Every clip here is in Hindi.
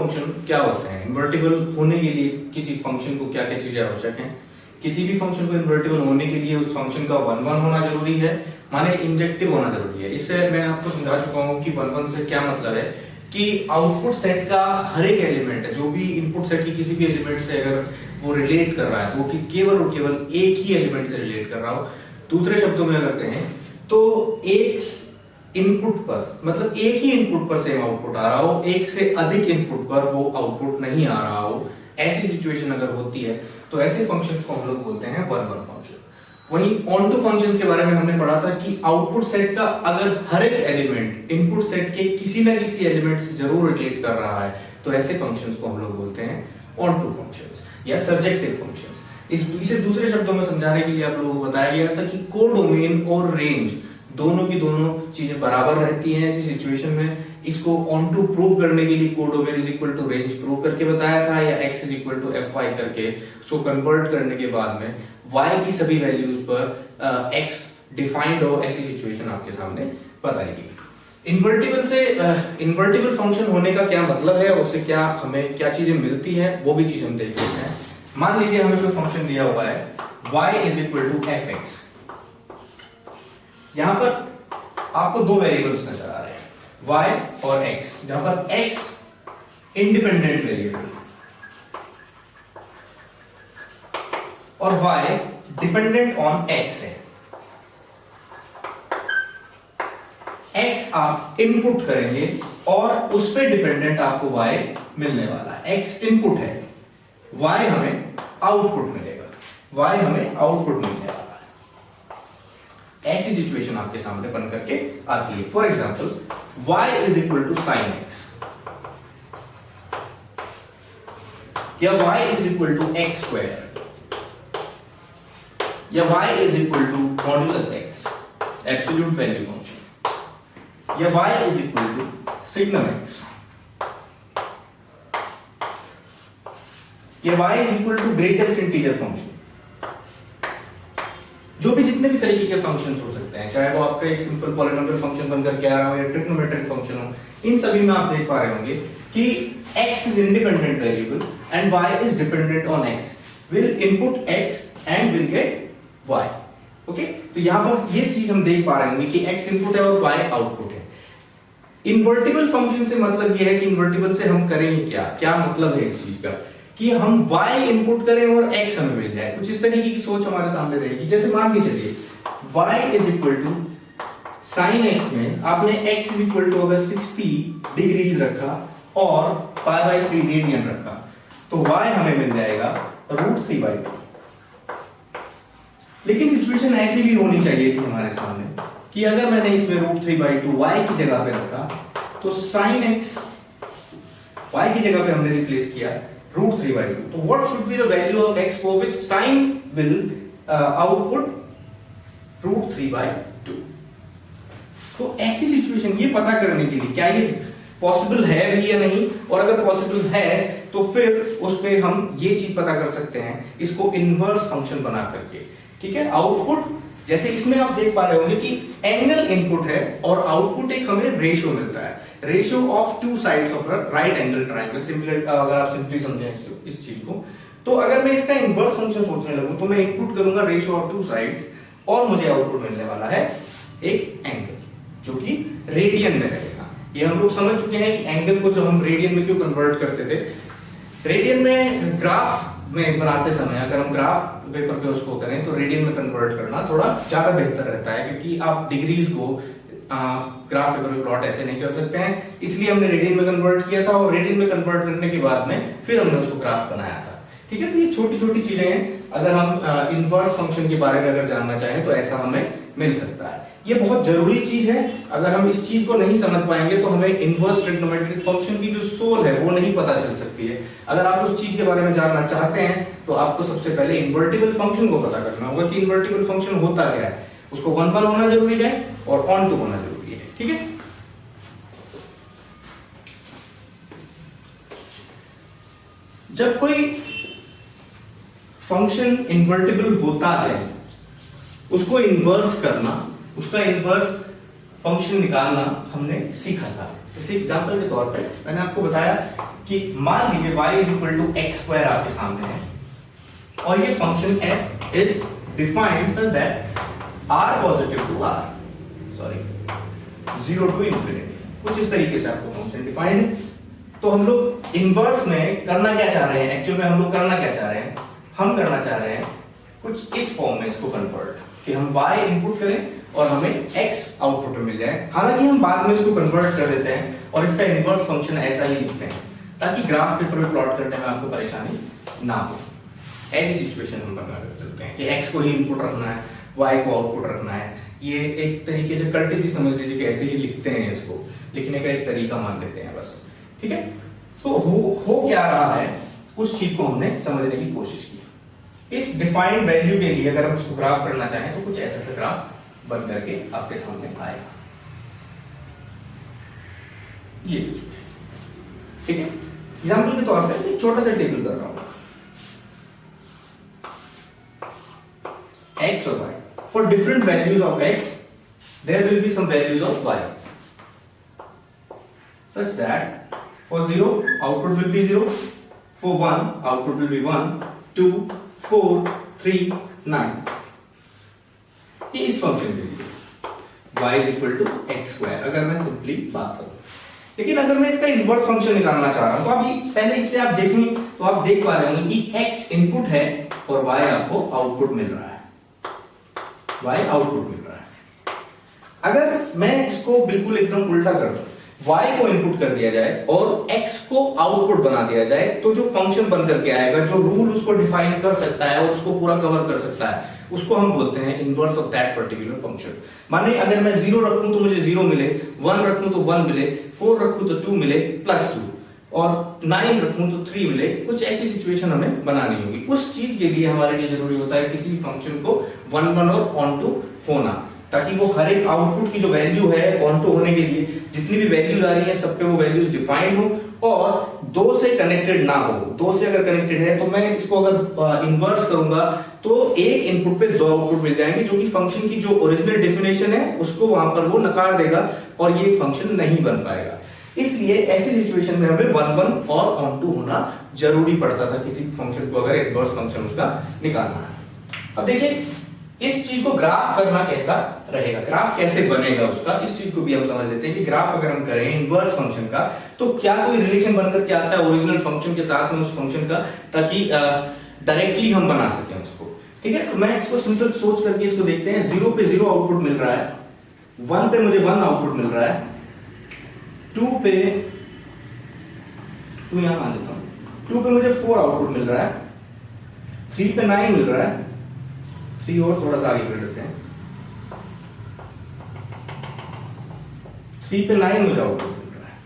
फंक्शन क्या होते हैं, इन्वर्टिबल होने के लिए किसी फंक्शन को क्या क्या चीजें आवश्यक हैं। किसी भी फंक्शन को इन्वर्टिबल होने के लिए उस फंक्शन का वन वन होना जरूरी है, माने इंजेक्टिव होना जरूरी है। इससे मैं आपको समझा चुका हूं कि वन वन से क्या मतलब है कि आउटपुट सेट का हर एक एलिमेंट है, जो भी इनपुट सेट की किसी भी एलिमेंट से अगर वो रिलेट कर रहा है तो वो केवल और केवल एक ही एलिमेंट से रिलेट कर रहा हो। दूसरे शब्दों में अगर कहें तो एक इनपुट पर, मतलब एक ही इनपुट पर सेम आउटपुट आ रहा हो, एक से अधिक इनपुट पर वो आउटपुट नहीं आ रहा हो, ऐसी सिचुएशन अगर होती है तो ऐसे फंक्शंस को हम लोग बोलते हैं वन वन फंक्शन। वहीं ऑन टू फंक्शंस के बारे में हमने पढ़ा था कि आउटपुट सेट का अगर हर एक एलिमेंट इनपुट सेट के किसी ना किसी एलिमेंट से जरूर रिलेट कर रहा है तो ऐसे फंक्शंस को हम लोग बोलते हैं ऑन टू फंक्शंस या सर्जेक्टिव फंक्शंस। इसे दूसरे शब्दों में समझाने के लिए आप लोगों को बताया गया था कि कोडोमेन और रेंज दोनों की दोनों चीजें बराबर रहती हैं ऐसी सिचुएशन में। इसको ऑन टू प्रूव करने के लिए codomain is equal to range prove करके बताया था, या x is equal to fy करके उसको कन्वर्ट करने के बाद में y की सभी वैल्यूज पर x डिफाइंड हो, ऐसी सिचुएशन आपके सामने बताएगी। इन्वर्टिबल से इन्वर्टिबल फंक्शन होने का क्या मतलब है, उससे क्या हमें क्या चीजें मिलती हैं, वो भी चीज हम देख लेते हैं। मान लीजिए हमें कोई फंक्शन दिया हुआ है y is equal to fx। यहां पर आपको दो वेरिएबल्स नजर आ रहे हैं y और x, जहां पर x इंडिपेंडेंट वेरिएबल और y डिपेंडेंट ऑन x है। x आप इनपुट करेंगे और उस पर डिपेंडेंट आपको y मिलने वाला है। x इनपुट है, y हमें आउटपुट मिलेगा, y हमें आउटपुट मिलने वाला है। ऐसी सिचुएशन आपके सामने बन करके आती है। For example y is equal to sine x या y is equal to x square या y is equal to modulus x absolute value function या y is equal to signum x या y is equal to greatest integer function. जो भी जितने भी तरीके के फंक्शंस हो सकते हैं, चाहे वो आपका एक सिंपल पॉलिनोमियल फंक्शन बनकर के आ रहा हो या ट्रिग्नोमेट्रिक फंक्शन हो, इन सभी में आप देख पा रहे होंगे कि x is independent variable and y is dependent on x, will input x and will get y। Okay, तो यहां पर ये चीज हम देख पा रहे होंगे कि x इनपुट है और y आउटपुट है। इन्वर्टिबल फंक्शन से मतलब ये है कि इन्वर्टिबल से हम करेंगे क्या, क्या मतलब है इस चीज का कि हम y इनपुट करें और x हमें मिल जाए। कुछ इस तरीके की सोच हमारे सामने रहेगी। जैसे मान के चलिए y is equal to sine x में आपने x इज इक्वल टू अगर 60 डिग्रीज रखा और पाई बाई 3 रेडियन रखा तो y हमें मिल जाएगा √3/2। लेकिन सिचुएशन ऐसी भी होनी चाहिए थी हमारे सामने कि अगर मैंने इसमें √3/2 y की जगह पे रखा तो साइन x y की जगह पे हमने रिप्लेस किया √3/2, तो what should be the value of x for which sin will output √3/2। तो ऐसी सिचुएशन ये पता करने के लिए क्या ये पॉसिबल है भी या नहीं, और अगर पॉसिबल है तो फिर उस पे हम ये चीज पता कर सकते हैं इसको इनवर्स फंक्शन बना करके। ठीक है, आउटपुट जैसे इसमें आप देख पा रहे होंगे कि एंगल इनपुट है और आउटपुट एक हमें रेशियो मिलता है, ratio of two sides of right angle triangle. Simply अगर आप सिंपली समझें इस चीज को, तो अगर मैं इसका इनवर्स फंक्शन सोचने लगूं तो मैं इनपुट करूंगा रेशियो ऑफ टू साइड्स और मुझे आउटपुट मिलने वाला है एक एंगल जो कि रेडियन में रहेगा। ये हम लोग समझ चुके हैं कि एंगल को जब हम रेडियन में क्यों कन्वर्ट करते थे। रेडियन में ग्राफ में बनाते समय अगर हम ग्राफ पेपर पे उसको करें तो रेडियन में कन्वर्ट करना थोड़ा ज्यादा बेहतर रहता है, क्योंकि आप डिग्रीज को ग्राफ पेपर पे प्लॉट ऐसे नहीं कर सकते हैं, इसलिए हमने रेडियन में कन्वर्ट किया था और रेडियन में कन्वर्ट करने के बाद में फिर हमने उसको ग्राफ बनाया था। ठीक है, तो ये छोटी छोटी चीजें हैं। अगर हम इनवर्स फंक्शन के बारे में अगर जानना चाहें तो ऐसा हमें मिल सकता है। ये बहुत जरूरी चीज है। अगर हम इस चीज को नहीं समझ पाएंगे तो हमें इनवर्स ट्रिग्नोमेट्रिक फंक्शन की जो सोल है वो नहीं पता चल सकती है। अगर आप उस चीज के बारे में जानना चाहते हैं तो आपको सबसे पहले इन्वर्टिबल फंक्शन को पता करना होगा कि इन्वर्टिबल फंक्शन होता क्या है। उसको वन वन होना जरूरी है और ऑन टू होना जरूरी है। ठीक है, जब कोई फंक्शन इन्वर्टिबल होता है उसको इन्वर्स करना, उसका इन्वर्स फंक्शन निकालना हमने सीखा था। इसी एग्जांपल के तौर पे मैंने आपको बताया कि मान लीजिए y is equal to x square आपके सामने है और ये function f is defined such that r positive to r, sorry 0 to infinity, कुछ इस तरीके से आपको फंक्शन डिफाइंड है। तो हम लोग इनवर्स में करना क्या चाह रहे हैं, एक्चुअल में हम लोग करना क्या चाह रहे हैं, हम करना चाह रहे हैं कुछ इस फॉर्म में इसको कन्वर्ट, कि हम y इनपुट करें और हमें x आउटपुट में मिल जाए। हालांकि हम बाद में इसको कन्वर्ट कर देते हैं और इसका इनवर्स फंक्शन ऐसा ही लिखते हैं ताकि ग्राफ पेपर में प्लॉट करने में आपको परेशानी ना हो। ऐसी सिचुएशन हम बना कर चलते हैं कि x को ही इनपुट रखना है, y को आउटपुट रखना है। ये एक तरीके से कर्टेसी समझ लीजिए कि ऐसे ही लिखते हैं, इसको लिखने का एक तरीका मान लेते हैं बस, ठीक है। तो हो क्या रहा है उस चीज को हमने समझने की कोशिश की। इस डिफाइंड वैल्यू के लिए अगर हम इसको ग्राफ करना चाहें तो कुछ ऐसा ग्राफ बन करके आपके सामने आएगा, ये सिचुएशन, ठीक है। एग्जांपल के तौर पे एक छोटा सा टेबल कर रहा हूं, x और y, for different values of x there will be some values of y, such that for 0 output will be 0, for 1 output will be 1, 2, 4, 3, 9। ये इस फंक्शन के लिए y is equal to x square अगर मैं सिंपली बात करूं। लेकिन अगर मैं इसका इनवर्स फंक्शन निकालना चाह रहा हूं तो अभी पहले इससे आप देखें तो आप देख पा रहे होंगे कि x इनपुट है और y आपको आउटपुट मिल रहा है, y आउटपुट मिल रहा है। अगर मैं इसको बिल्कुल एकदम उल्टा कर दूं, y को इनपुट कर दिया जाए और x को आउटपुट बना दिया जाए, तो जो फंक्शन बन करके आएगा, जो रूल उसको डिफाइन कर सकता है और उसको पूरा कवर कर सकता है, उसको हम बोलते हैं inverse of that particular function. माने अगर मैं 0 रखूं तो मुझे 0 मिले, 1 रखूं तो 1 मिले, 4 रखूं तो 2 मिले +2 और 9 रखूं तो 3 मिले, कुछ ऐसी सिचुएशन हमें बनानी होगी। उस चीज के लिए हमारे लिए जरूरी होता है किसी भी फंक्शन को 1 1 और ऑन टू होना, ताकि वो हर एक आउटपुट की जो वैल्यू है ऑन टू होने के लिए जितनी भी वैल्यूज आ रही है सब पे वो वैल्यूज डिफाइंड हो और 2 से कनेक्टेड ना हो। 2 से अगर कनेक्टेड है तो मैं इसको अगर इन्वर्स करूंगा तो एक इनपुट पे 2 आउटपुट मिल जाएंगे, जो कि फंक्शन की जो ओरिजिनल डेफिनेशन है उसको वहां पर वो नकार देगा और ये फंक्शन नहीं बन पाएगा। इसलिए ऐसी सिचुएशन में हमें 1 1 और ऑन टू होना जरूरी पड़ता था किसी फंक्शन को अगर इनवर्स फंक्शन उसका निकालना है। अब देखिए इस चीज को ग्राफ करना कैसा रहेगा, ग्राफ कैसे बनेगा उसका, इस चीज को भी हम समझ लेते हैं कि ग्राफ अगर हम करें इनवर्स फंक्शन का तो क्या कोई रिलेशन बनकर के आता है ओरिजिनल फंक्शन के साथ में उस फंक्शन का, ताकि डायरेक्टली हम बना सकें उसको, ठीक है। तो मैं इसको सिंपल सोच करके इसको देखते हैं। 0 पे 0 आउटपुट मिल रहा है, 1 पे मुझे 1 आउटपुट मिल रहा है, 2 पे 2 यहां मान लेता हूं, 2 पे मुझे 4 आउटपुट मिल रहा है, 3 पे 9 मिल रहा है, 3 और थोड़ा सा आगे कर लेते हैं, 3 पे 9 मुझे आउटपुट मिल रहा है।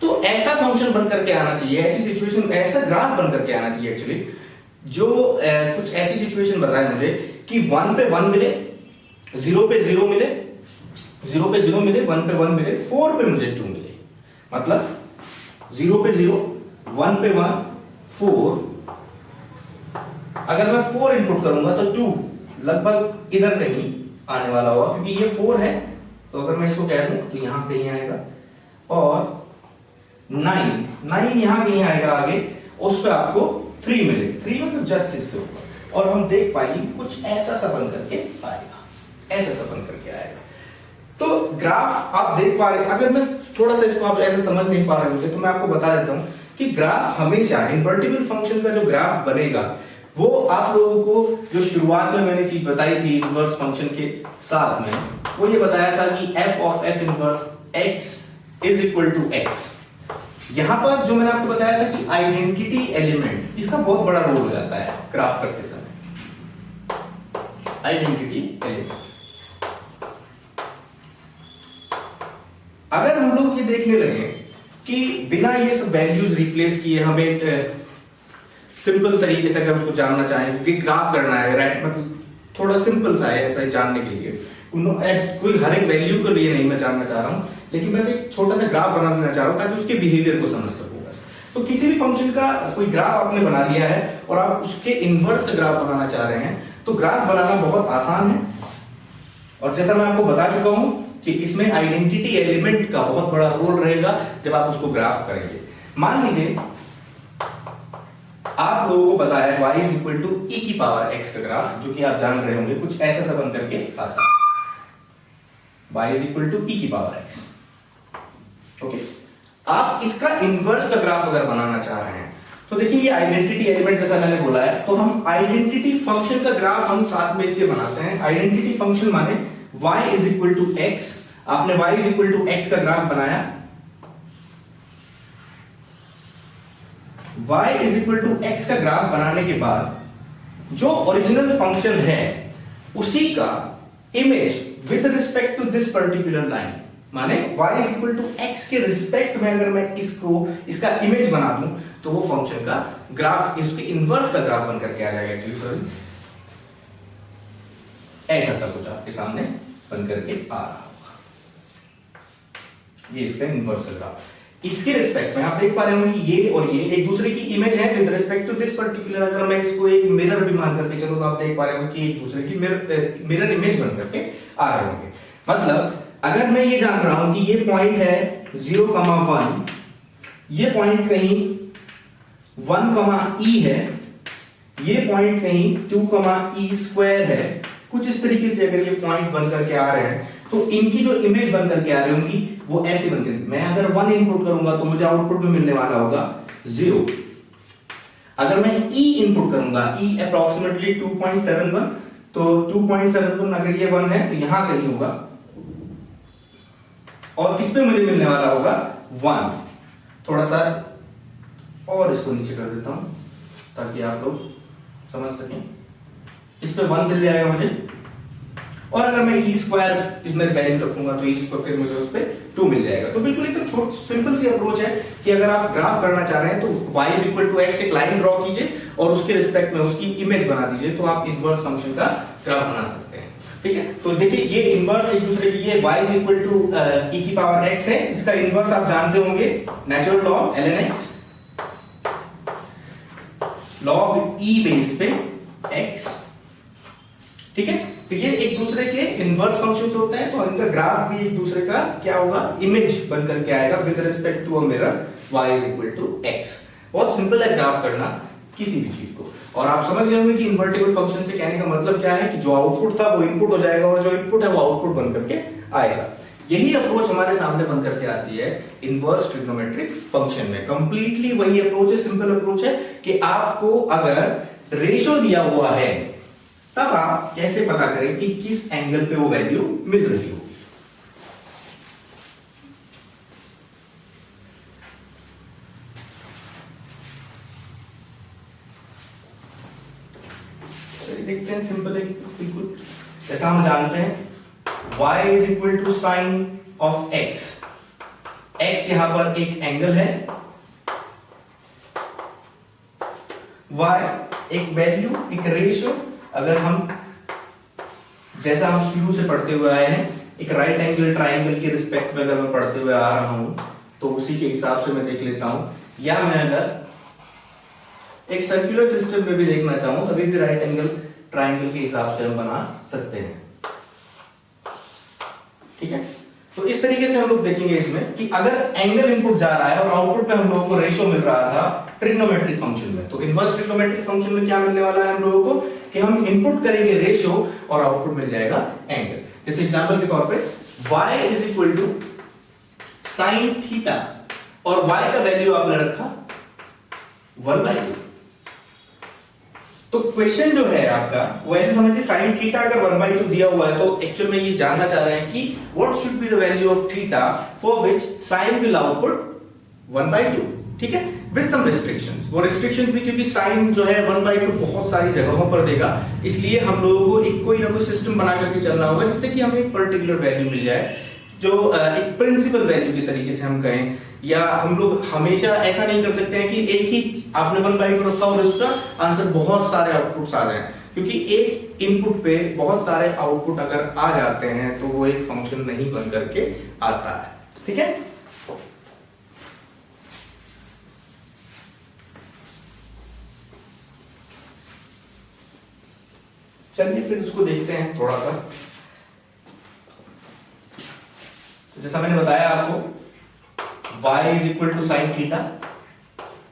तो ऐसा फंक्शन बन करके आना चाहिए, ऐसी सिचुएशन, ऐसा ग्राफ बन करके आना चाहिए एक्चुअली, जो कुछ ऐसी सिचुएशन बताए मुझे कि 1 पे 1 मिले, 0 पे 0 मिले, 0 पे 0 मिले, 1 पे 1 मिले, 4 पे मुझे 2 मिले। मतलब 0 पे 0, 1 पे 1, 4, अगर मैं 4 इनपुट करूंगा तो 2 लगभग इधर कहीं आने वाला होगा, क्योंकि ये 4 है तो अगर मैं इसको कह दूं तो यहां कहीं आएगा, और 9 यहां कहीं आएगा आगे, उस पे आपको 3 मिले, 3 मतलब जस्ट इससे ऊपर, और हम देख पाएंगे कुछ ऐसा सा बन करके आएगा, ऐसा सा बन करके आएगा। तो ग्राफ आप देख पा रहे हैं। अगर मैं थोड़ा सा इसको आप ऐसे समझ नहीं पा रहे होंगे तो मैं आपको बता देता हूं कि ग्राफ हमेशा इनवर्टिबल फंक्शन का जो ग्राफ बनेगा वो आप लोगों को जो शुरुआत में मैंने चीज बताई थी इनवर्स फंक्शन के साथ में, वो ये बताया था कि f of f inverse x is equal to x। यहां पर जो मैंने आपको बताया था कि आइडेंटिटी एलिमेंट, इसका बहुत बड़ा रोल हो जाता है ग्राफ करते समय, आइडेंटिटी एलिमेंट। अगर हम लोग ये देखने लगे कि बिना ये सब वैल्यूज रिप्लेस किए हमें सिंपल तरीके से अगर उसको जानना चाहें, क्योंकि ग्राफ करना है, राइट, मतलब थोड़ा सिंपल सा है ऐसा ही जानने के लिए, कोई हर एक वैल्यू के लिए नहीं मैं जानना चाह रहा हूं, लेकिन बस एक छोटा सा ग्राफ बना देना चाह रहा हूं ताकि उसके बिहेवियर को समझ सकूं बस। तो किसी भी फंक्शन का कोई ग्राफ आपने बना लिया है और आप उसके इनवर्स का ग्राफ बनाना चाह रहे हैं, तो ग्राफ बनाना बहुत आसान है। और जैसा मैं आपको बता चुका हूं कि इसमें आइडेंटिटी एलिमेंट का बहुत बड़ा रोल रहेगा जब आप उसको ग्राफ करेंगे। मान लीजिए आप लोगों को पता है y is equal to e की पावर x का ग्राफ, जो कि आप जान रहे होंगे कुछ ऐसा सा बन करके आता है, y is equal to e की पावर x। ओके, आप इसका इनवर्स का ग्राफ अगर बनाना चाह रहे हैं तो देखिए ये आइडेंटिटी एलिमेंट जैसा मैंने बोला है, तो हम आइडेंटिटी फंक्शन का ग्राफ हम साथ में इसके बनाते हैं। आइडेंटिटी फंक्शन माने y is equal to x, आपने y is equal to x का ग्राफ बनाया, y is equal to x का ग्राफ बनाने के बाद जो ओरिजिनल फंक्शन है उसी का image with respect to this particular line, माने y is equal to x के रिस्पेक्ट में अगर मैं इसका इमेज बना दूं तो वो फंक्शन का ग्राफ इसके इनवर्स का ग्राफ बनकर के आ जाएगा। एक्चुअली सॉरी, ऐसा सा कुछ आपके सामने बनकर के आ रहा होगा, ये इसका इनवर्स का ग्राफ। इसके रिस्पेक्ट में आप देख पा रहे होंगे कि ये और ये एक दूसरे की इमेज है with respect to this particular, अगर मैं इसको एक मिरर भी मान करके चलो तो आप देख पा रहे होंगे कि एक दूसरे की मिरर इमेज बन करके आ रहे होंगे। मतलब अगर मैं ये जान रहा हूं कि ये पॉइंट है 0,1, ये पॉइंट कहीं 1, E है, ये पॉइंट कहीं 2, E² है, कुछ इस तरीके से अगर ये पॉइंट बन करके आ रहे हैं तो इनकी जो इमेज बन करके आ रही होंगी वो ऐसे बनकर, मैं अगर 1 इनपुट करूंगा तो मुझे आउटपुट में मिलने वाला होगा 0। अगर मैं E इनपुट करूंगा, E अप्रोक्सीमेटली 2.71, तो 2.71 अगर ये 1 है तो यहां कहीं होगा, और इस पे मुझे मिलने वाला होगा 1। थोड़ा सा और इसको नीचे कर देता हूं ताकि आप लोग समझ सकें, इस पे 1 मिल जाएगा मुझे, और अगर मैं E² इसमें वैल्यू रखूंगा तो E² फिर मुझे उस पे 2 मिल जाएगा। तो बिल्कुल एकदम सिंपल सी अप्रोच है कि अगर आप ग्राफ करना चाह रहे हैं तो y is equal to x एक लाइन ड्रॉ कीजिए और उसके रिस्पेक्ट में उसकी इमेज बना दीजिए, तो आप इनवर्स फंक्शन का ग्राफ बना सकते हैं। ठीक है, तो देखिए ये इनवर्स एक दूसरे की, ये y is equal to e की पावर x है, इसका इनवर्स आप जानते होंगे natural log ln x log e base पे x। ठीक है, तो ये एक दूसरे के इनवर्स फंक्शंस होते हैं, तो इनका ग्राफ भी एक दूसरे का क्या होगा, इमेज बन करके आएगा with respect to a mirror y is equal to x। बहुत सिंपल है ग्राफ करना किसी भी चीज को, और आप समझ गए होंगे कि इन्वर्टिबल फंक्शन से कहने का मतलब क्या है कि जो आउटपुट था वो इनपुट हो जाएगा और जो इनपुट है वो आउटपुट बन करके आएगा। यही अप्रोच हमारे सामने बन करके आती है इनवर्स ट्रिग्नोमेट्रिक फंक्शन में। कंप्लीटली वही अप्रोच है, सिंपल अप्रोच है कि आपको अगर रेशियो दिया हुआ है तब आप कैसे पता करें कि किस एंगल पे वो वैल्यू मिल रही हो। देखते हैं सिंपल है बिल्कुल, जैसा हम जानते हैं y is equal to sine of x, x यहां पर एक एंगल है, y एक वैल्यू, एक रेशियो। अगर हम जैसा हम शुरू से पढ़ते हुए आए हैं, एक राइट एंगल ट्राइंगल के रिस्पेक्ट में अगर मैं पढ़ते हुए आ रहा हूं तो उसी के हिसाब से मैं देख लेता हूं, या मैं अगर एक सर्कुलर सिस्टम में भी देखना चाहूं तभी भी राइट एंगल ट्राइंगल के हिसाब से हम बना सकते हैं। ठीक है, तो इस तरीके से हम लोग देखेंगे इसमें कि अगर एंगल इनपुट जा रहा है और आउटपुट में हम लोगों को रेशियो मिल रहा था ट्रिग्नोमेट्रिक फंक्शन में, तो इनवर्स ट्रिग्नोमेट्रिक फंक्शन में क्या मिलने वाला है हम लोगों को कि हम इनपुट करेंगे रेशियो और आउटपुट मिल जाएगा एंगल। जैसे एग्जांपल के तौर पे y is equal to sine theta और y का वैल्यू आपने रखा 1/2। तो क्वेश्चन जो है आपका वो ऐसे समझिए, साइन थीटा अगर 1/2 दिया हुआ है तो एक्चुअल में ये जानना चाह रहे हैं कि what should be the value of theta for which sine will output 1/2। ठीक है, विद सम रिस्ट्रिक्शंस। वो रिस्ट्रिक्शंस भी क्योंकि साइन जो है 1/2 बहुत सारी जगहों पर देगा, इसलिए हम लोगों को एक कोई ना कोई सिस्टम बना करके चलना होगा जिससे कि हमें एक पर्टिकुलर वैल्यू मिल जाए, जो एक प्रिंसिपल वैल्यू के तरीके से हम कहें। या हम लोग हमेशा ऐसा नहीं कर सकते हैं कि एक ही आपने 1/2 रखा और उसका आंसर बहुत सारे आउटपुट्स आ जाएं, क्योंकि एक इनपुट पे बहुत सारे आउटपुट अगर आ जाते हैं तो वो एक फंक्शन नहीं बन करके आता है। ठीक है, चलिए फिर इसको देखते हैं थोड़ा सा। जैसा मैंने बताया आपको y is equal to sine theta.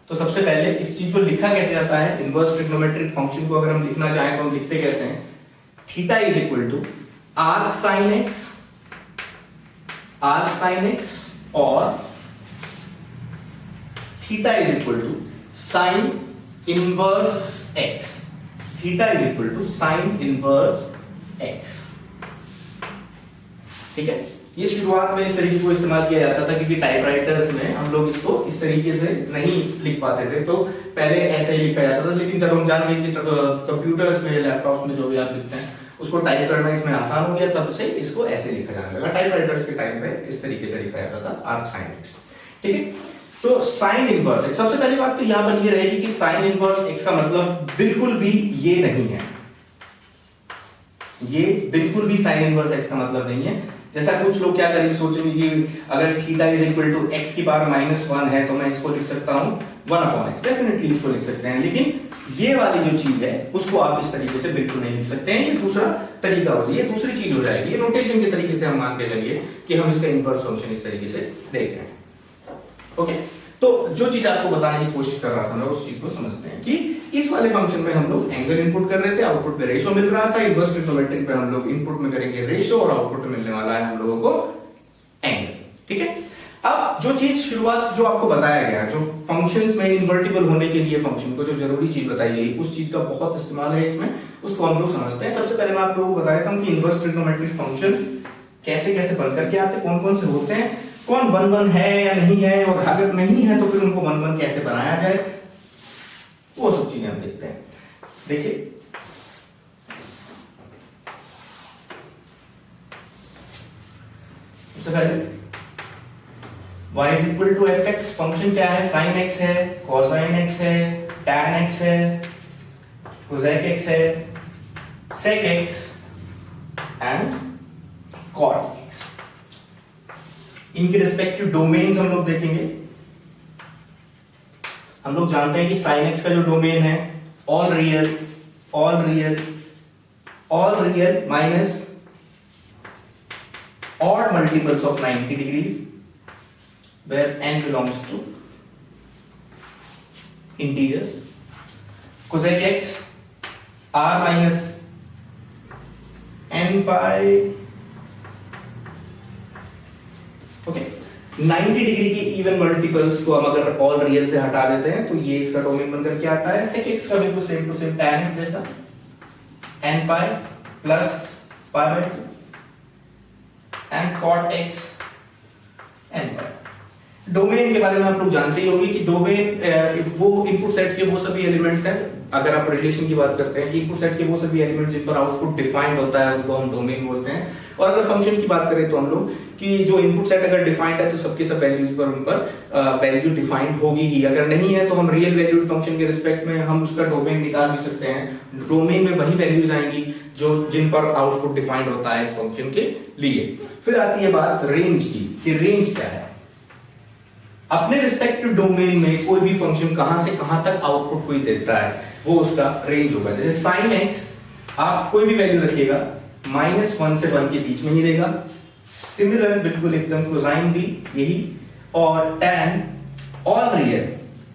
तो सबसे पहले इस चीज को लिखा कैसे जाता है, इनवर्स ट्रिग्नोमेट्रिक फंक्शन को अगर हम लिखना चाहें तो हम लिखते कैसे हैं, theta is equal to arc sine x और theta is equal to sine inverse x. Theta is equal to sine inverse x. ठीक है, ये शुरुआत में इस तरीके को इस्तेमाल किया जाता था क्योंकि टाइपराइटर्स में हम लोग इसको इस तरीके से नहीं लिख पाते थे, तो पहले ऐसे ही लिखा जाता था। लेकिन जब हम जान गए कि कंप्यूटर्स में, लैपटॉप्स में जो भी आप लिखते हैं उसको टाइप करना इसमें आसान हो गया, तब से इसको ऐसे लिखा जाने लगा। टाइपराइटर्स के टाइम पे इस तरीके से लिखा जाता था, आर्क साइन एक्स। ठीक है, तो साइन इनवर्स एक्स, सबसे पहली बात तो यहां पर ये रहेगी कि साइन इनवर्स एक्स का मतलब बिल्कुल भी ये नहीं है, ये बिल्कुल भी साइन इनवर्स एक्स का मतलब नहीं है। जैसा कुछ लोग क्या करेंगे, सोचेंगे कि अगर theta is equal to x की पावर -1 है तो मैं इसको लिख सकता हूं 1/x, डेफिनेटली इसको लिख सकते हैं, लेकिन ये वाली जो चीज है उसको आप इस तरीके से बिल्कुल नहीं लिख सकते हैं। ये दूसरा तरीका हो, ये दूसरी चीज हो जाएगी। ये नोटेशन के तरीके से हम मान के चलिए कि हम इसका इनवर्स फंक्शन इस तरीके से देख रहे हैं। ओके, तो जो चीज आपको बताने की कोशिश कर रहा था मैं, उस चीज को समझते हैं कि इस वाले फंक्शन में हम लोग एंगल इनपुट कर रहे थे, आउटपुट में रेशो मिल रहा था। इनवर्स ट्रिग्नोमेट्रिक पे हम लोग इनपुट में करेंगे रेशो और आउटपुट में मिलने वाला है हम लोगों को एंगल। ठीक है, अब जो चीज शुरुआत जो आपको बताया गया, जो फंक्शंस में इन्वर्टिबल होने के लिए फंक्शन को जो जरूरी चीज बताई गई, उस चीज का बहुत इस्तेमाल है इसमें, उसको हम लोग समझते हैं। सबसे पहले मैं आप लोगों को बताया था कि इनवर्स ट्रिग्नोमेट्रिक फंक्शन कैसे कैसे बनकर के आते, कौन कौन से होते हैं, कौन 1 है या नहीं है, और अगर नहीं है तो फिर उनको 1 कैसे बनाया जाए, वो सब चीजें हम देखते हैं। देखिए सबसे पहले y is equal to f x, function क्या है, साइन एक्स है, कोसाइन एक्स है, टैन एक्स है, कोसेक एक्स है, sec x and cot x. इनके रिस्पेक्टिव डोमेन्स हम लोग देखेंगे। हम लोग जानते हैं कि साइन एक्स का जो डोमेन है all real minus odd multiples of 90 degrees where n belongs to integers. Cosec x r minus n pi, okay, 90 degree के इवन मल्टीपल्स को हम अगर ऑल रियल से हटा देते हैं तो ये इसका डोमेन बनकर क्या आता है, sec x का बिल्कुल same to same tan x जैसा, n pi plus pi by 2 and cot x n pi। Domain के बारे में आप लोग जानते ही होंगे कि डोमेन वो इनपुट सेट के वो सभी एलिमेंट्स हैं। अगर आप रिलेशन की बात करते हैं कि इनपुट सेट के वो सभी एलिमेंट्स जिन पर आउटपुट डिफाइंड होता है उनको हम डोमेन बोलते हैं। और अगर फंक्शन की बात करें तो हम लोग कि जो इनपुट सेट अगर डिफाइंड है तो सबके सब वैल्यूज पर उन पर वैल्यू डिफाइंड होगी ही। अगर नहीं है तो हम रियल वैल्यूड फंक्शन के रिस्पेक्ट में हम उसका डोमेन निकाल भी सकते हैं। डोमेन में वही वैल्यूज आएंगी जो जिन पर आउटपुट डिफाइंड होता है फंक्शन के लिए। फिर आती है बात रेंज की कि रेंज क्या है। अपने रिस्पेक्टिव डोमेन में कोई भी फंक्शन कहां से कहां तक आउटपुट कोई देता है वो उसका रेंज होगा। जैसे साइन एक्स आप कोई भी वैल्यू रखिएगा -1 से 1 के बीच में ही देगा। सिमिलर बिल्कुल एकदम कोसाइन भी यही, और tan ऑल रियल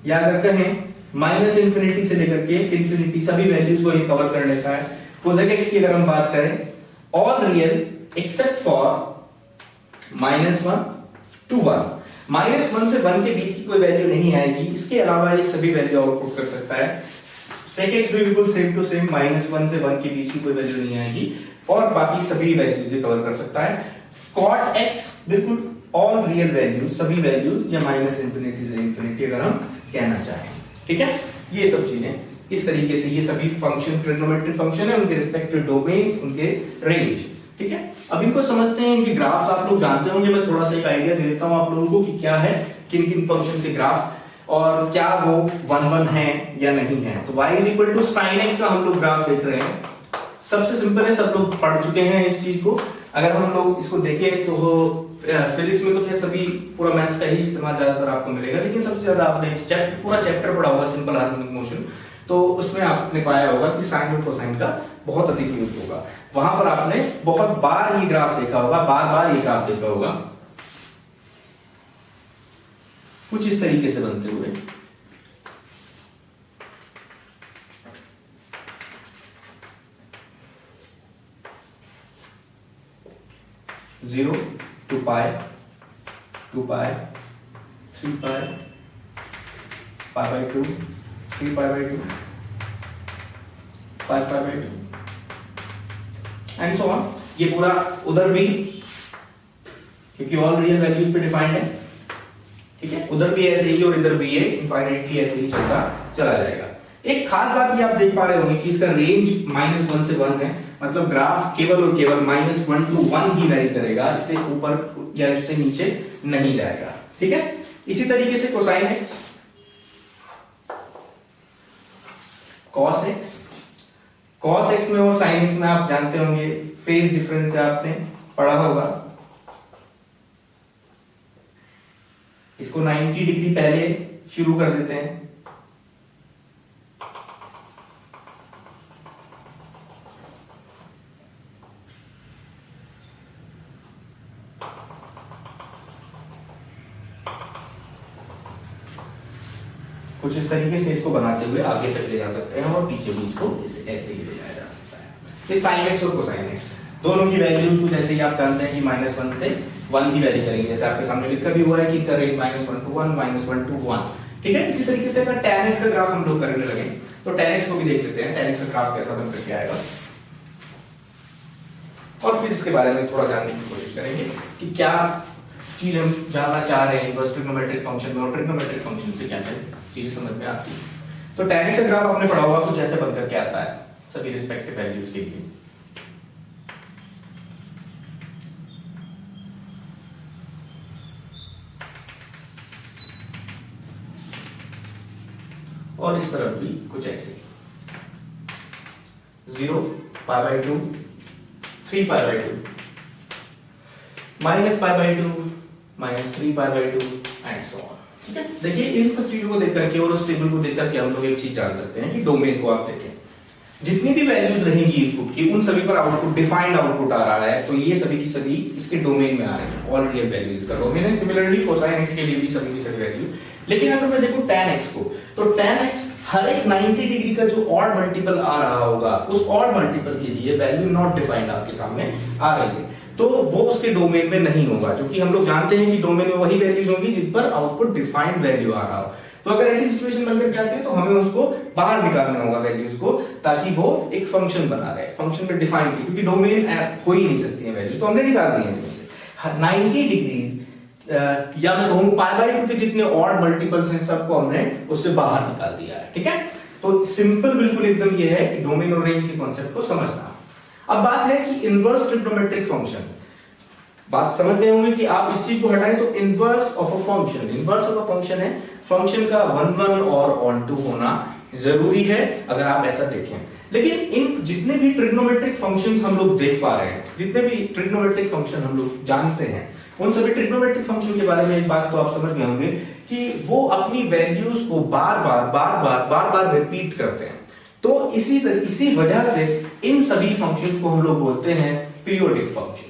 या अगर कहें -∞ से लेकर के इन्फिनिटी सभी वैल्यूज को ये कवर कर लेता है। कोसेक एक्स की अगर हम बात करें all real except for -1 to 1, -1 से 1 के बीच की कोई वैल्यू नहीं आएगी। इसके अलावा ये सभी वैल्यू आउटपुट कर सकता है। सेक एक्स भी बिल्कुल सेम टू सेम -1 से 1 के बीच की कोई वैल्यू नहीं आएगी और बाकी सभी वैल्यूज ये कवर कर सकता है। कॉट एक्स बिल्कुल ऑल रियल वैल्यूज सभी वैल्यूज या -∞ से ∞ अगर हम कहना चाहें। ठीक है, ये सब चीजें इस तरीके से ये सभी फंक्शन ट्रिग्नोमेट्रिक फंक्शन है, उनके रिस्पेक्टिव डोमेन्स, उनके रेंज। ठीक है, अब इनको समझते हैं। इनके ग्राफ्स आप लोग जानते होंगे, मैं थोड़ा सा एक आइडिया दे देता हूं आप लोगों को कि क्या है किन किन फंक्शन से ग्राफ और क्या वो 1 है या नहीं है। तो y is equal to sine x का हम लोग ग्राफ देख रहे हैं। सबसे सिंपल है, सब लोग पढ़ चुके हैं इस चीज को। अगर हम लोग इसको देखें तो फिजिक्स में तो क्या सभी पूरा मैथ्स का ही इस्तेमाल ज्यादातर आपको मिलेगा, लेकिन सबसे ज्यादा आपने पूरा चैप्टर पढ़ा होगा सिंपल हार्मोनिक मोशन, तो उसमें आपने पाया होगा कि साइन और कोसाइन का बहुत अधिक यूज होगा। वहां पर आपने बहुत बार ये ग्राफ देखा होगा, बार बार ये ग्राफ देखा होगा। कुछ इस तरीके से बनते हुए। Zero to pi, two pi, three pi, pi by two, three pi by two, five pi by two and so on. ये पूरा उधर भी, क्योंकि ऑल रियल वैल्यूज पे डिफाइंड है, ठीक है, उधर भी ऐसे ही और इधर भी ये इनफाइनाइटली ऐसे ही चलता चला जाएगा। एक खास बात ये आप देख पा रहे होंगे कि इसका रेंज -1 से 1 है, मतलब ग्राफ केवल और केवल -1 to 1 ही वैरी करेगा, इससे ऊपर या इससे नीचे नहीं जाएगा, ठीक है। इसी तरीके से cosine x, cos x, cos x में और साइन एक्स में आप जानते होंगे फेज डिफरेंस है, आपने पढ़ा होगा। इसको 90 डिग्री पहले शुरू कर देते हैं, कुछ इस तरीके से इसको बनाते हुए आगे तक ले जा सकते हैं और पीछे भी इसको ऐसे ही ले जाया जा सकता है। ये साइन एक्स और कोसाइन एक्स दोनों की वैल्यूज कुछ ऐसे ही आप जानते हैं कि -1 से 1 की वैल्यू करेंगे, जैसे आपके सामने लिखा भी हुआ है कि इनका रेंज -1 to 1, -1 to 1, ठीक है। इसी तरीके से अगर tan x का ग्राफ हम लोग करने लगे तो tan x को भी देख लेते हैं, tan x का ग्राफ कैसा बन करके आएगा, और फिर इसके बारे में थोड़ा जानने की कोशिश करेंगे कि क्या चीज हम जानना चाह रहे हैं इनवर्स ट्रिग्नोमेट्रिक फंक्शन में और ट्रिग्नोमेट्रिक फंक्शन से क्या क्या चीजें समझ में आती है। तो tan x का ग्राफ आपने पढ़ा होगा, कुछ ऐसे बन करके आता है सभी रिस्पेक्टिव वैल्यूज के लिए। और इस तरफ भी कुछ ऐसे 0 pi by 2, 3 pi by 2, minus pi by 2, -3 pi by 2 and so on, ठीक है। देखिए इन सब चीजों को देख करके और उस टेबल को देख करके हम लोग एक चीज जान सकते हैं कि डोमेन को आप देखें, जितनी भी वैल्यूज रहेंगी इनपुट की उन सभी पर आउटपुट डिफाइंड आउटपुट आ रहा है, तो ये सभी की सभी इसके डोमेन में आ रही है, ऑल रियल वैल्यूज का डोमेन है। सिमिलरली कोसाइन एक्स के लिए भी सभी की सभी वैल्यू। लेकिन अगर मैं देखूं tan x को, तो tan x हर एक 90 डिग्री का जो ऑड मल्टीपल आ रहा होगा उस ऑड मल्टीपल के लिए वैल्यू नॉट डिफाइंड आपके सामने आ रही है, तो वो उसके डोमेन में नहीं होगा, क्योंकि हम लोग जानते हैं कि डोमेन में वही वैल्यूज होंगी जिन पर आउटपुट डिफाइंड वैल्यू आ रहा हो। तो अगर ऐसी सिचुएशन बनकर क्या आती है तो हमें उसको बाहर निकालना होगा वैल्यूज को, ताकि वो एक फंक्शन बना रहे, फंक्शन में डिफाइन की, क्योंकि डोमेन हो ही नहीं सकती है वैल्यूज, तो हमने निकाल दी है इसमें 90 डिग्री या मैं कहूं पाई बाई 2 के जितने ऑड मल्टीपल्स हैं सबको हमने उससे बाहर निकाल दिया है, ठीक है। तो सिंपल बिल्कुल एकदम ये है कि डोमेन और रेंज के कॉन्सेप्ट को समझना। अब बात है कि इनवर्स ट्रिग्नोमेट्रिक फंक्शन, बात समझ गए होंगे कि आप इस चीज को हटाएं तो inverse of a function, inverse of a function है फंक्शन का 1 1 और ऑन टू होना जरूरी है अगर आप ऐसा देखें। लेकिन इन जितने भी ट्रिग्नोमेट्रिक फंक्शंस हम लोग देख पा रहे हैं, जितने भी ट्रिग्नोमेट्रिक फंक्शन हम लोग जानते हैं, उन सभी ट्रिग्नोमेट्रिक फंक्शन के बारे में एक बात तो आप समझ गए होंगे कि वो अपनी वैल्यूज को बार बार रिपीट करते हैं। तो इसी वजह से इन सभी फंक्शंस को हम लोग बोलते हैं पीरियोडिक फंक्शन।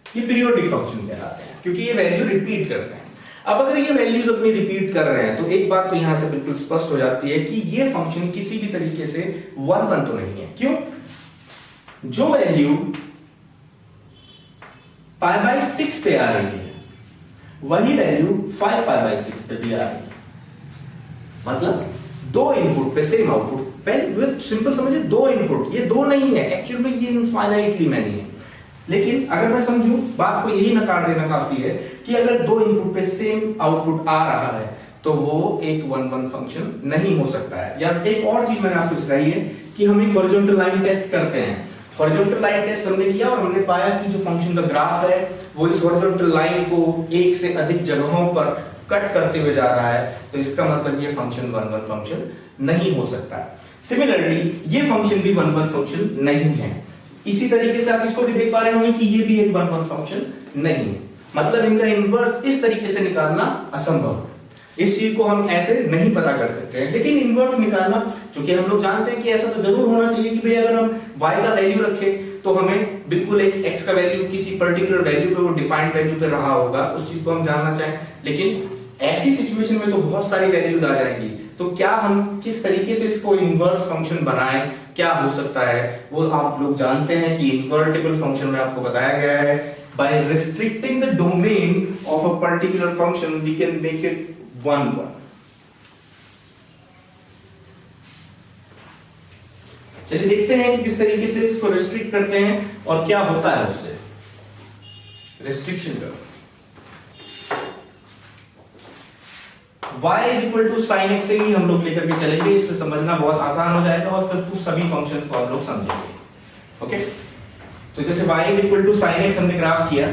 ये पीरियोडिक फंक्शन कहलाते हैं क्योंकि ये वैल्यू रिपीट करते हैं। अब अगर ये वैल्यूज अपनी रिपीट कर रहे हैं तो एक बात तो यहां से बिल्कुल स्पष्ट हो जाती है कि ये फंक्शन किसी भी तरीके से 1 1 तो नहीं है। क्यों? जो वैल्यू पाई बाई 6 पे आ रही है वही वैल्यू 5 पाई बाई 6 पे भी आ रही है, मतलब दो इनपुट पे सेम आउटपुट। पहले सिंपल समझिए, दो इनपुट, ये दो नहीं है एक्चुअल में, ये इनफाइनाइटली मैनी है। लेकिन अगर मैं समझूं बात को यही नकार देना काफी है कि अगर दो इनपुट पे सेम आउटपुट आ रहा है तो वो एक 1 1 फंक्शन नहीं हो सकता है। या एक और चीज मैंने आपको सिखाई है कि हम एक हॉरिजॉन्टल लाइन टेस्ट करते हैं। हॉरिजॉन्टल लाइन टेस्ट हमने किया और हमने पाया कि जो फंक्शन का ग्राफ है वो इस हॉरिजॉन्टल लाइन को एक से अधिक जगहों पर कट करते हुए जा रहा है, तो इसका मतलब ये फंक्शन 1 1 फंक्शन नहीं हो सकता। सिमिलरली ये फंक्शन भी 1 1 फंक्शन नहीं है। इसी तरीके से आप इसको भी देख पा रहे होंगे कि ये भी एक 1 1 फंक्शन नहीं है, मतलब इनका इनवर्स इस तरीके से निकालना असंभव। इस चीज को हम ऐसे नहीं पता कर सकते हैं, लेकिन इनवर्स निकालना, क्योंकि हम लोग जानते हैं कि ऐसा तो जरूर होना चाहिए कि भाई अगर हम y का वैल्यू रखें तो तो हमें बिल्कुल एक x का वैल्यू किसी पर्टिकुलर वैल्यू पे, वो डिफाइंड वैल्यू पे रहा होगा, उस चीज को हम जानना चाहें। लेकिन ऐसी सिचुएशन में तो बहुत सारी वैल्यूज आ जाएंगी, तो क्या हम किस तरीके से इसको इनवर्स फंक्शन बनाएं, क्या हो सकता है वो आप लोग जानते हैं कि इन्वर्टिबल फंक्शन में आपको बताया गया है, by restricting the domain of a particular function we can make it 1 1। चलिए देखते हैं कि किस तरीके से इसको रिस्ट्रिक्ट करते हैं और क्या होता है उससे रिस्ट्रिक्शन का। y is equal to sine x से ही हम लोग लेकर के चलेंगे, इससे समझना बहुत आसान हो जाएगा और फिर कुछ सभी फंक्शंस को आप लोग समझेंगे। ओके, तो जैसे y is equal to sine x हमने ग्राफ किया,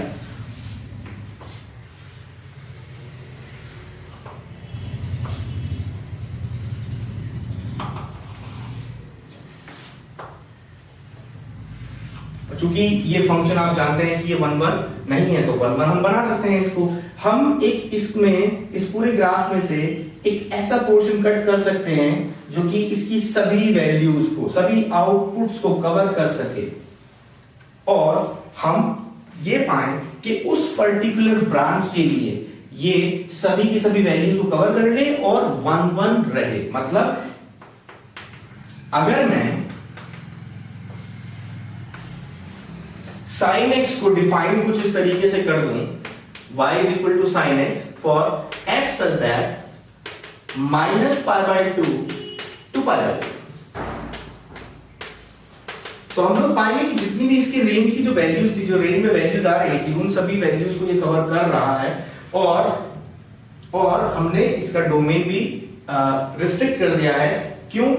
चूंकि ये फंक्शन आप जानते हैं कि ये 1 1 नहीं है, तो 1 1 हम बना सकते हैं इसको। हम एक इसमें इस पूरे ग्राफ में से एक ऐसा पोर्शन कट कर सकते हैं जो कि इसकी सभी वैल्यूज को, सभी आउटपुट्स को कवर कर सके, और हम ये पाएं कि उस पर्टिकुलर ब्रांच के लिए ये सभी की सभी वैल्यूज को कवर कर ले और 1 1 रहे। मतलब अगर मैं sin x को डिफाइन कुछ इस तरीके से कर दूं, y is equal to sin x for f such that minus pi by 2 to pi by 2, तो हम लोग पाएंगे कि जितनी भी इसकी रेंज की जो वैल्यूज थी, जो रेंज में वैल्यूज आ रही थी, उन सभी वैल्यूज को ये कवर कर रहा है, और हमने इसका डोमेन भी रिस्ट्रिक्ट कर दिया है। क्यों?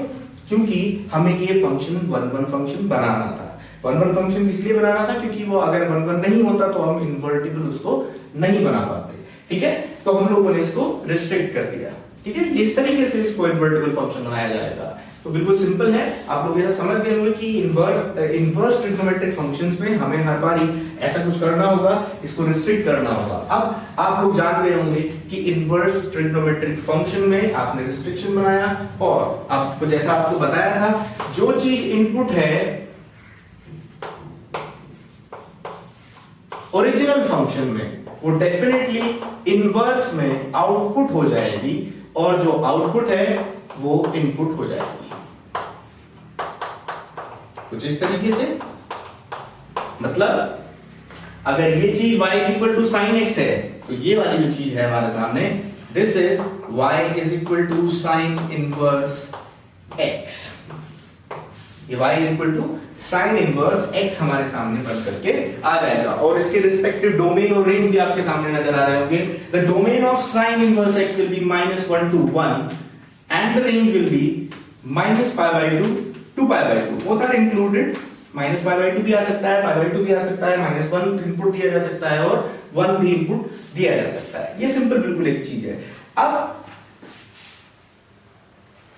क्योंकि हमें ये फंक्शन 1 1 फंक्शन बनाना था। 1 1 फंक्शन इसलिए बनाना था क्योंकि वो अगर 1 1 नहीं होता तो हम इन्वर्टिबल उसको नहीं बना पाते। ठीक है, तो हम लोगों ने इसको रिस्ट्रिक्ट कर दिया। ठीक है, इस तरीके से इसको इन्वर्टिबल फंक्शन बनाया जाएगा। तो बिल्कुल सिंपल है, आप लोग ऐसा समझ गए होंगे कि इन्वर्स ट्रिग्नोमेट्रिक फंक्शंस में हमें हर बारी ऐसा कुछ करना होगा, इसको रिस्ट्रिक्ट करना होगा। अब आप लोग जान गए होंगे कि इन्वर्स ट्रिग्नोमेट्रिक फंक्शन में आपने रिस्ट्रिक्शन बनाया, और आपको जैसा आपको बताया था, जो चीज इनपुट है ओरिजिनल फंक्शन में, वो डेफिनेटली इनवर्स में आउटपुट हो जाएगी, और जो आउटपुट है वो इनपुट हो जाएगी। कुछ इस तरीके से, मतलब अगर ये चीज y is equal to sin x है, तो ये वाली जो चीज है हमारे सामने, this is y is equal to sin inverse x। ये y is equal to sin inverse x हमारे सामने बन करके आ जाएगा, और इसके रिस्पेक्टिव डोमेन और रेंज भी आपके सामने नजर आ रहे होंगे। The domain of sin inverse x will be -1 to 1 and the range will be -π/2 to π/2। both are included, -π/2 भी आ सकता है, π/2 भी आ सकता है, -1 इनपुट दिया जा सकता है और 1 भी इनपुट दिया जा सकता है। ये सिंपल बिल्कुल एक चीज है। अब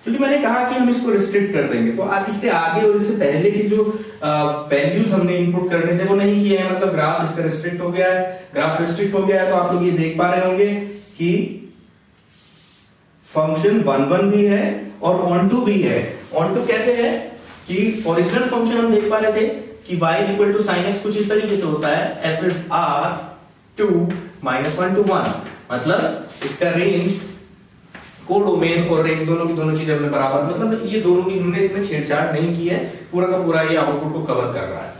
क्योंकि मैंने कहा कि हम इसको रिस्ट्रिक्ट कर देंगे, तो आज इससे आगे और इससे पहले की जो वैल्यूज हमने इनपुट करने थे वो नहीं किए हैं, मतलब ग्राफ इसका रिस्ट्रिक्ट हो गया है। ग्राफ रिस्ट्रिक्ट हो गया है तो आप लोग ये देख पा रहे होंगे कि फंक्शन 1 1 भी है और ऑन टू भी है। ऑन टू कैसे है कि ओरिजिनल फंक्शन हम देख पा रहे थे कि y is equal to sin x कुछ इस तरीके से होता है, f is r2 -1 to 1, मतलब इसका रेंज, कोडोमेन और रेंज दोनों की दोनों चीजें हमने बराबर, मतलब ये दोनों की हमने इसमें छेड़छाड़ नहीं की है, पूरा का पूरा ये आउटपुट को कवर कर रहा है।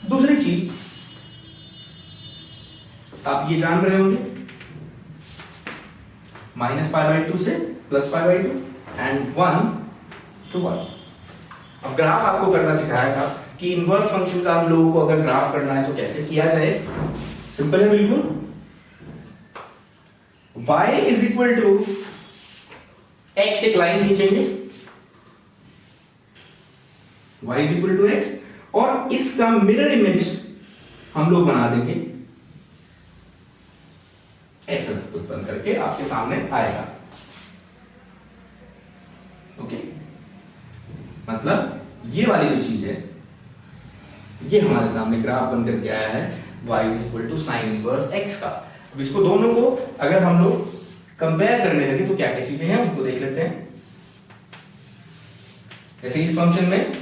दूसरी चीज आप ये जान रहे होंगे, -π/2 से +π/2 एंड 1 to 1। अब ग्राफ आपको करना सिखाया था कि इनवर्स फंक्शन का हम लोगों को अगर ग्राफ करना है तो कैसे किया जाए। सिंपल है बिल्कुल, y is equal to x, एक लाइन खींचेंगे, y is equal to x, और इसका मिरर इमेज हम लोग बना देंगे, ऐसा उत्पन्न करके आपके सामने आएगा। ओके, मतलब ये वाली जो चीज है ये हमारे सामने ग्राफ बन करके आया है y is equal to sin inverse x का। अब इसको दोनों को अगर हम लोग कंपेयर करने लगे तो क्या क्या चीजें हैं उनको देख लेते हैं। जैसे इस फंक्शन में